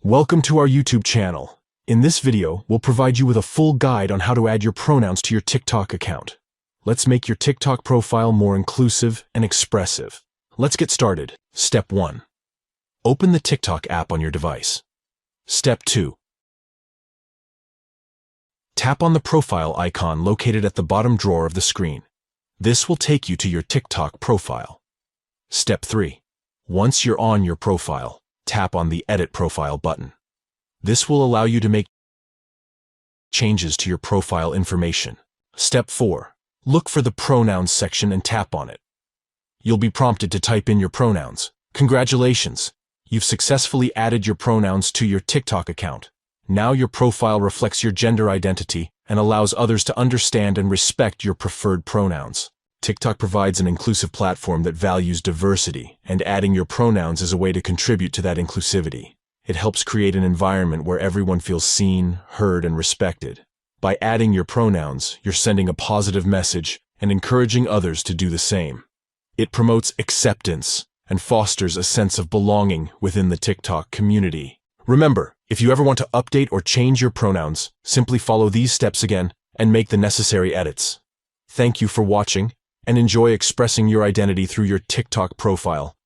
Welcome to our YouTube channel. In this video, we'll provide you with a full guide on how to add your pronouns to your TikTok account. Let's make your TikTok profile more inclusive and expressive. Let's get started. Step 1. Open the TikTok app on your device. Step 2. Tap on the profile icon located at the bottom drawer of the screen. This will take you to your TikTok profile. Step 3. Once you're on your profile, tap on the Edit Profile button. This will allow you to make changes to your profile information. Step 4. Look for the Pronouns section and tap on it. You'll be prompted to type in your pronouns. Congratulations! You've successfully added your pronouns to your TikTok account. Now your profile reflects your gender identity and allows others to understand and respect your preferred pronouns. TikTok provides an inclusive platform that values diversity, and adding your pronouns is a way to contribute to that inclusivity. It helps create an environment where everyone feels seen, heard, and respected. By adding your pronouns, you're sending a positive message and encouraging others to do the same. It promotes acceptance and fosters a sense of belonging within the TikTok community. Remember, if you ever want to update or change your pronouns, simply follow these steps again and make the necessary edits. Thank you for watching, and enjoy expressing your identity through your TikTok profile.